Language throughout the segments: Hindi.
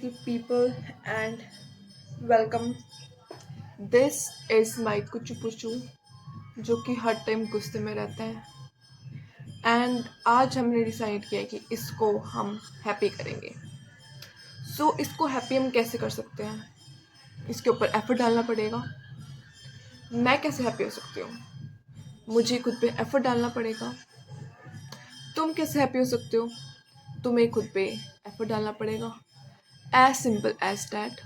little people, and welcome. This is my कुचू पुचू जो कि हर टाइम गुस्से में रहता है एंड आज हमने डिसाइड किया कि इसको हम हैप्पी करेंगे। इसको हैप्पी हम कैसे कर सकते हैं? इसके ऊपर एफर्ट डालना पड़ेगा। मैं कैसे हैप्पी हो सकती हूँ? मुझे खुद पे एफर्ट डालना पड़ेगा। तुम कैसे हैप्पी हो सकते हो? तुम्हें खुद पे एफर्ट डालना पड़ेगा। As simple as that.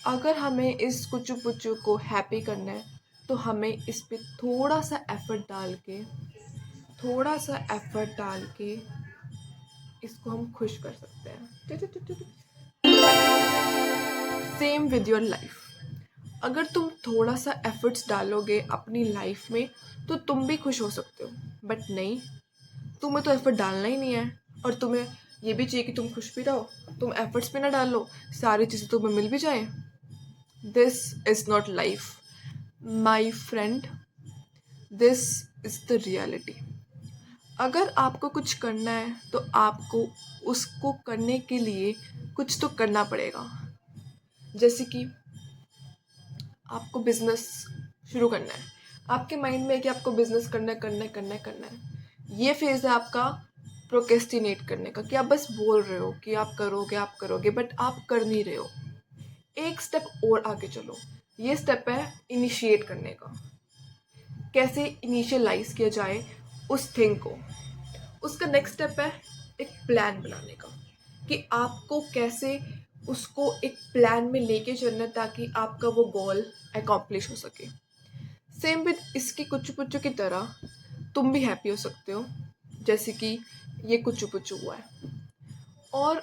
अगर हमें इस कुचू पुचू को हैप्पी करना है तो हमें इस पे थोड़ा सा एफर्ट डाल के इसको हम खुश कर सकते हैं। Same with your life. अगर तुम थोड़ा सा एफर्ट्स डालोगे अपनी लाइफ में तो तुम भी खुश हो सकते हो, बट नहीं, तुम्हें तो एफर्ट डालना ही नहीं है और तुम्हें ये भी चाहिए कि तुम खुश भी रहो। तुम एफर्ट्स पे ना डालो, सारी चीज़ें तुम्हें मिल भी जाए। This is not life my friend, this is the reality. अगर आपको कुछ करना है तो आपको उसको करने के लिए कुछ तो करना पड़ेगा। जैसे कि आपको बिजनेस शुरू करना है, आपके माइंड में है कि आपको बिजनेस करना है। ये फेज है आपका प्रोकेस्टिनेट करने का, कि आप बस बोल रहे हो कि आप करोगे बट आप कर नहीं रहे हो। एक स्टेप और आगे चलो। ये स्टेप है इनिशिएट करने का। कैसे इनिशियलाइज किया जाए उस थिंग को। उसका नेक्स्ट स्टेप है एक प्लान बनाने का, कि आपको कैसे उसको एक प्लान में लेके चलना है ताकि आपका वो गोल अकॉम्प्लिश हो सके। सेम विद इसकी कुचू पुचू की तरह तुम भी हैप्पी हो सकते हो, जैसे कि ये कुचू पुचू हुआ है। और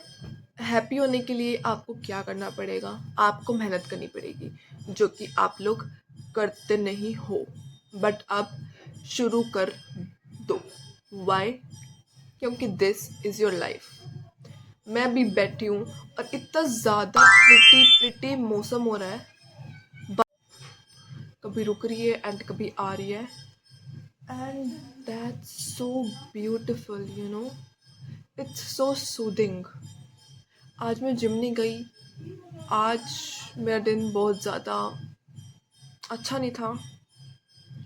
हैप्पी होने के लिए आपको क्या करना पड़ेगा? आपको मेहनत करनी पड़ेगी, जो कि आप लोग करते नहीं हो, बट अब शुरू कर दो। वाई? क्योंकि दिस इज़ योर लाइफ। मैं भी बैठी हूँ और इतना ज़्यादा प्रिटी मौसम हो रहा है, कभी रुक रही है एंड कभी आ रही है, and that's so beautiful, it's so soothing. आज मैं जिम नहीं गई। आज मेरा दिन बहुत ज़्यादा अच्छा नहीं था,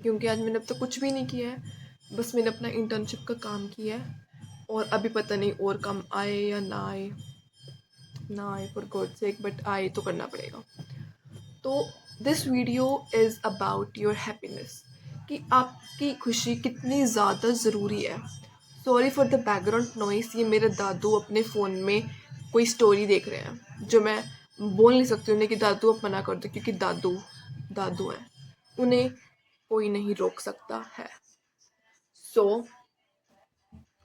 क्योंकि आज मैंने अब तक कुछ भी नहीं किया है। बस मैंने अपना इंटर्नशिप का काम किया है और अभी पता नहीं और काम आए या ना आए फॉर गॉड सेक, बट आए तो करना पड़ेगा। तो this video is about your happiness, कि आपकी खुशी कितनी ज़्यादा ज़रूरी है। Sorry for the background noise. ये मेरे दादू अपने फ़ोन में कोई स्टोरी देख रहे हैं, जो मैं बोल नहीं सकती उन्हें कि दादू आप मना कर दो, क्योंकि दादू हैं, उन्हें कोई नहीं रोक सकता है। सो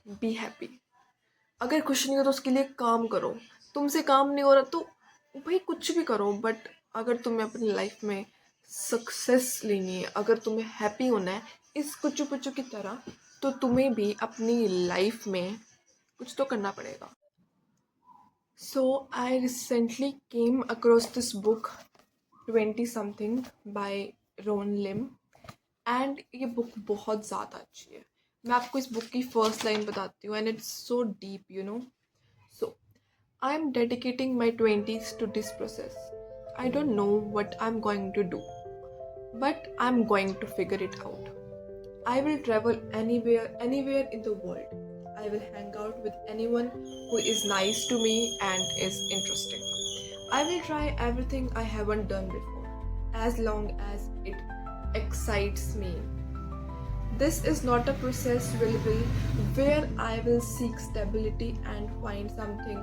बी हैप्पी। अगर खुश नहीं हो तो उसके लिए काम करो। तुमसे काम नहीं हो रहा तो भाई कुछ भी करो, बट अगर तुम्हें अपनी लाइफ में सक्सेस लेनी है, अगर तुम्हें हैप्पी होना है इस कुचू पुचू की तरह, तो तुम्हें भी अपनी लाइफ में कुछ तो करना पड़ेगा। So I recently came across this book 20 something by Ron Lim, and ये बुक बहुत ज़्यादा अच्छी है। मैं आपको इस बुक की फर्स्ट लाइन बताती हूँ, and it's so deep. So, I'm dedicating my 20s to this process. I don't know what I'm going to do, but I'm going to figure it out. I will travel anywhere in the world. I will hang out with anyone who is nice to me and is interesting. I will try everything I haven't done before, as long as it excites me. This is not a process where I will seek stability and find something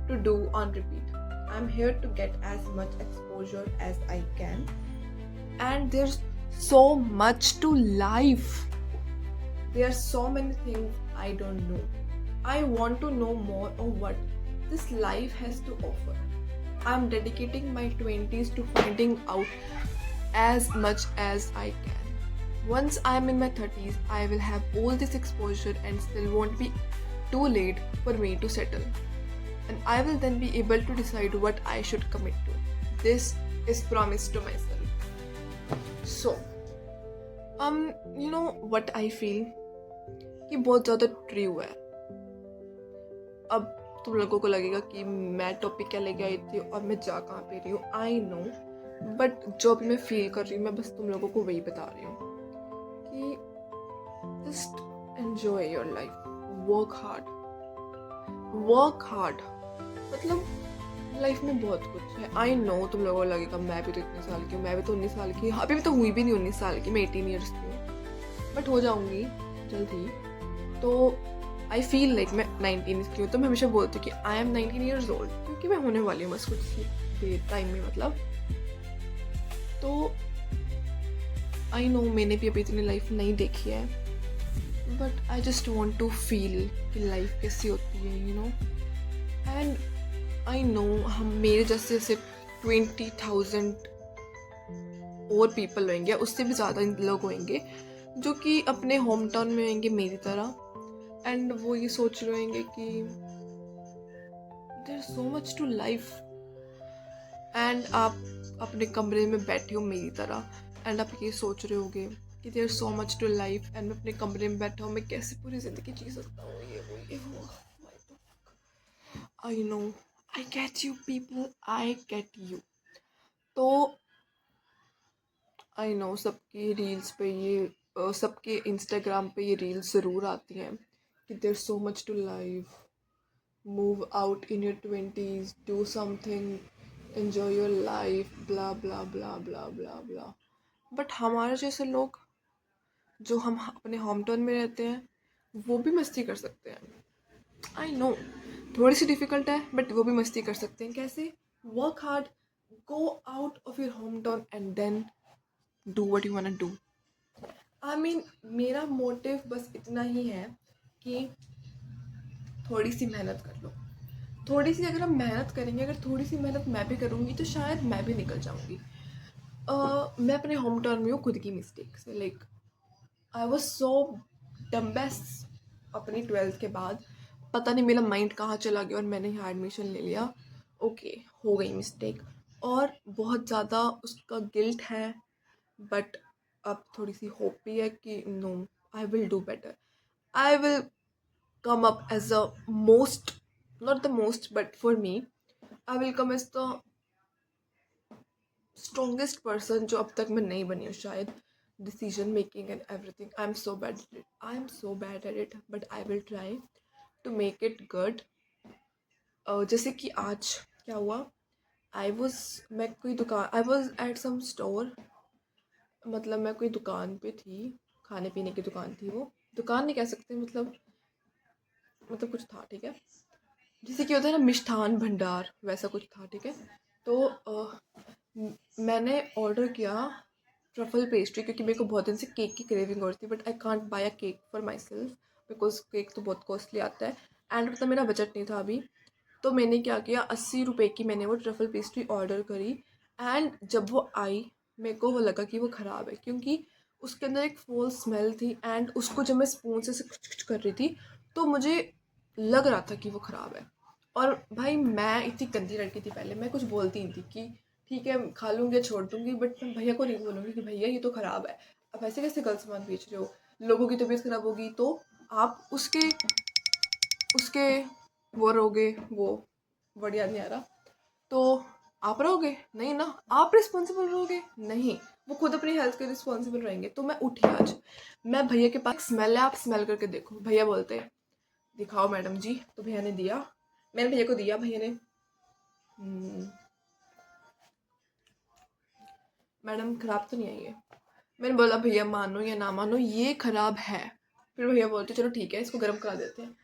to do on repeat. I'm here to get as much exposure as I can. And there's so much to life. There are so many things I don't know. I want to know more of what this life has to offer. I'm dedicating my 20s to finding out as much as I can. Once I'm in my 30s, I will have all this exposure and still won't be too late for me to settle. And I will then be able to decide what I should commit to. This is promise to myself. So, you know what I feel? कि बहुत ज़्यादा ट्रू है। अब तुम लोगों को लगेगा कि मैं टॉपिक क्या लेके आई थी और मैं जा कहाँ पे रही हूँ, आई नो, बट जो भी मैं फील कर रही हूँ मैं बस तुम लोगों को वही बता रही हूँ कि just enjoy your life, work hard. मतलब लाइफ में बहुत कुछ है। आई नो तुम लोगों को लगेगा मैं भी तो इतने साल की हूँ, मैं भी तो 19 साल की, अभी भी तो हुई भी नहीं 19 साल की, मैं 18 ईयर्स की हूँ, बट हो जाऊंगी जल्दी। तो आई फील लाइक मैं 19 की हूँ, तो मैं हमेशा बोलती हूँ कि आई एम 19 ईयर्स ओल्ड, क्योंकि मैं होने वाली हूँ बस कुछ ही टाइम में। मतलब तो आई नो मैंने भी अभी इतनी लाइफ नहीं देखी है, but I just want to feel कि लाइफ कैसी होती है, you know. And I know हम मेरे जैसे 20,000 और पीपल होंगे, उससे भी ज़्यादा लोग होंगे जो कि अपने होम टाउन में होंगे मेरी तरह, एंड वो ये सोच रहे होंगे कि there so much to life, and आप अपने कमरे में बैठे हो मेरी तरह, एंड आप ये सोच रहे होगे कि there so much to life, and मैं अपने कमरे में बैठा हूँ, मैं कैसे पूरी ज़िंदगी जी सकता हूँ, ये वो। I know, I get you people, I get you. तो आई नो सबकी रील्स पे ये सबके इंस्टाग्राम पे ये रील्स ज़रूर आती हैं कि there so much to life, move out in your 20s, do something, enjoy your life, blah blah blah blah blah blah. But हमारे जैसे लोग जो हम अपने होम टाउन में रहते हैं वो भी मस्ती कर सकते हैं। आई नो थोड़ी सी डिफ़िकल्ट है, बट वो भी मस्ती कर सकते हैं। कैसे? Work hard, go out of your home town and then do what you want to do. I mean मेरा मोटिव बस इतना ही है कि थोड़ी सी मेहनत कर लो। थोड़ी सी अगर हम मेहनत करेंगे, अगर थोड़ी सी मेहनत मैं भी करूँगी तो शायद मैं भी निकल जाऊँगी। मैं अपने होम टाउन में हूँ खुद की मिस्टेक से। लाइक आई वॉज सो डम्बेस अपनी 12th के बाद, पता नहीं मेरा माइंड कहाँ चला गया और मैंने यहाँ एडमिशन ले लिया। ओके, हो गई मिस्टेक और बहुत ज़्यादा उसका गिल्ट है, बट अब थोड़ी सी होप भी है कि no, I will do better, I will come up as a most, not the most, but for me I will come as the strongest person जो अब तक मैं नहीं बनी हूँ शायद। decision making and everything, I'm so bad at it, I'm so bad at it, but I will try to make it good. जैसे कि आज क्या हुआ, मैं कोई दुकान, I was at some store, मतलब मैं कोई दुकान पे थी, खाने पीने की दुकान थी, वो दुकान नहीं कह सकते, मतलब कुछ था, ठीक है, जैसे कि होता है ना मिष्ठान भंडार, वैसा कुछ था, ठीक है। तो मैंने ऑर्डर किया ट्रफल पेस्ट्री, क्योंकि मेरे को बहुत दिन से केक की क्रेविंग हो रही थी, but I can't buy a cake for my self because cake तो बहुत कॉस्टली आता है, एंड मतलब मेरा बजट नहीं था अभी। तो मैंने क्या किया, 80 रुपये की मैंने वो ट्रफल पेस्ट्री ऑर्डर करी, एंड जब वो आई मेरे को वो लगा कि वो ख़राब है, क्योंकि उसके अंदर एक फॉल स्मेल थी, एंड उसको जब मैं स्पून से कुछ कर रही थी तो मुझे लग रहा था कि वो ख़राब है। और भाई मैं इतनी गंदी लड़की थी पहले, मैं कुछ बोलती नहीं थी कि ठीक है खा लूँगी या छोड़ दूँगी, बट मैं भैया को नहीं बोलूँगी कि भैया ये तो ख़राब है। अब ऐसे कैसे गलत सामान बेच रहे हो, लोगों की तबीयत ख़राब होगी तो आप उसके उसके वो रहोगे, वो वर्ड याद नहीं आ रहा, तो आप रहोगे नहीं ना, आप रिस्पॉन्सिबल रहोगे नहीं, वो खुद अपनी हेल्थ के रिस्पॉन्सिबल रहेंगे। तो मैं उठी आज, मैं भैया के पास स्मेल है, आप स्मेल करके देखो, भैया बोलते दिखाओ मैडम जी, तो भैया ने दिया, मैंने भैया को दिया, भैया ने मैडम ख़राब तो नहीं है ये, मैंने बोला भैया मानो या ना मानो ये ख़राब है। फिर भैया बोलते चलो ठीक है इसको गर्म करा देते हैं।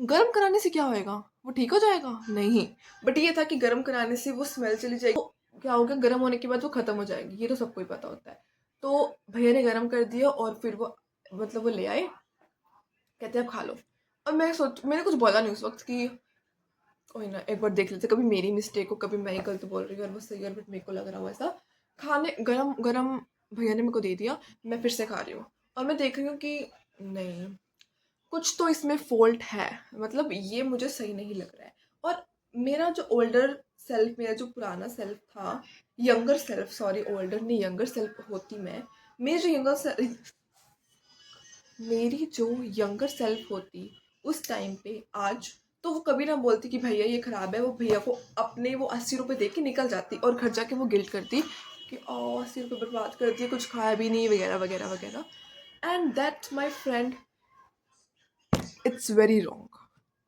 गर्म कराने से क्या होएगा, वो ठीक हो जाएगा? नहीं, बट ये था कि गर्म कराने से वो स्मेल चली जाएगी, तो क्या होगा गर्म होने के बाद वो ख़त्म हो जाएगी, ये तो सबको ही पता होता है। तो भैया ने गर्म कर दिया और फिर वो मतलब वो ले आए, कहते हैं अब खा लो। और मैंने कुछ बोला नहीं उस वक्त कि कोई ना एक बार देख लेते, कभी मेरी मिस्टेक हो, कभी मैं ही गलत बोल रही हूँ और वो सही है, बट मेरे को लग रहा हुआ ऐसा। खाने गरम गरम भैया ने मेरे को दे दिया, मैं फिर से खा रही हूँ और मैं देख रही हूँ कि नहीं, कुछ तो इसमें फॉल्ट है, मतलब ये मुझे सही नहीं लग रहा है। और मेरा जो ओल्डर सेल्फ, मेरा जो पुराना सेल्फ था, यंगर सेल्फ, सॉरी ओल्डर नहीं यंगर सेल्फ होती मैं, मेरी जो यंगर सेल्फ होती उस टाइम पे आज तो वो कभी ना बोलती कि भैया ये ख़राब है, वो भैया को अपने वो 80 रुपये दे के निकल जाती और घर जाके वो गिल्ट करती कि 80 रुपये बर्बाद कर दिए, कुछ खाया भी नहीं, वगैरह वगैरह वगैरह। And that my friend, it's very wrong,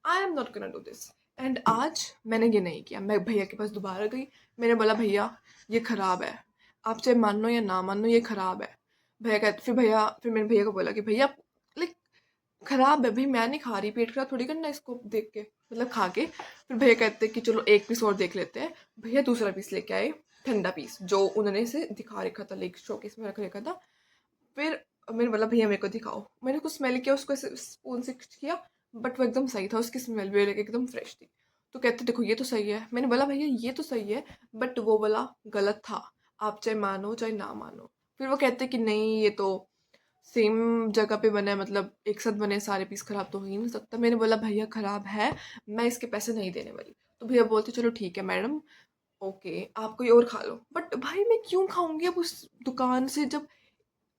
I am not gonna do this. And आज मैंने ये नहीं किया, मैं भैया के पास दोबारा गई, मैंने बोला भैया ये ख़राब है, आप चाहे मानो या ना मानो ये ख़राब है। भैया कहते, फिर मैंने भैया को बोला कि भैया लाइक ख़राब है भाई, मैं नहीं खा रही, पेट ख़राब थोड़ी करना है इसको देख के, मतलब खा के। फिर भैया कहते कि चलो एक पीस और देख लेते हैं। भैया दूसरा पीस लेके आए, ठंडा पीस जो उन्होंने से दिखा रखा था, लाइक शोकेस में रख रखा था। फिर मैंने बोला भैया मेरे को दिखाओ, मैंने उसको स्मेल किया, उसको ऐसे स्पून से किया, बट वो एकदम सही था, उसकी स्मेल भी एकदम फ्रेश थी। तो कहते देखो ये तो सही है, मैंने बोला भैया ये तो सही है, बट वो वाला गलत था, आप चाहे मानो चाहे ना मानो। फिर वो कहते कि नहीं ये तो सेम जगह पे बना है, मतलब एक साथ बने सारे पीस, खराब तो हो ही नहीं सकता। मैंने बोला भैया खराब है, मैं इसके पैसे नहीं देने वाली। तो भैया बोलते चलो ठीक है मैडम, ओके आप कोई और खा लो। बट भाई मैं क्यों खाऊंगी अब उस दुकान से, जब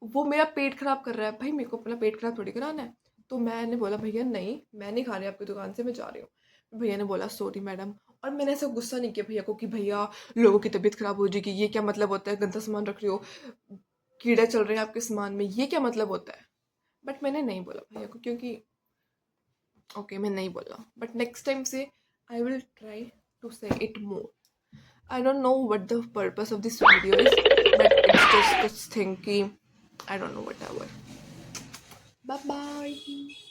वो मेरा पेट खराब कर रहा है। भाई मेरे को अपना पेट खराब थोड़ी कराना है। तो मैंने बोला भैया नहीं, मैं नहीं खा रही आपकी दुकान से, मैं जा रही हूँ। भैया ने बोला सॉरी मैडम। और मैंने ऐसा गुस्सा नहीं किया भैया को कि भैया लोगों की तबीयत खराब हो जाएगी, ये क्या मतलब होता है, गंदा सामान रख रही हो, कीड़े चल रहे हैं आपके सामान में, ये क्या मतलब होता है। बट मैंने नहीं बोला भैया को, क्योंकि ओके मैं नहीं बोला, बट नेक्स्ट टाइम से आई विल ट्राई टू से it more. I don't know what the purpose of this video is, but it's just this thing ki I don't know, whatever. Bye bye.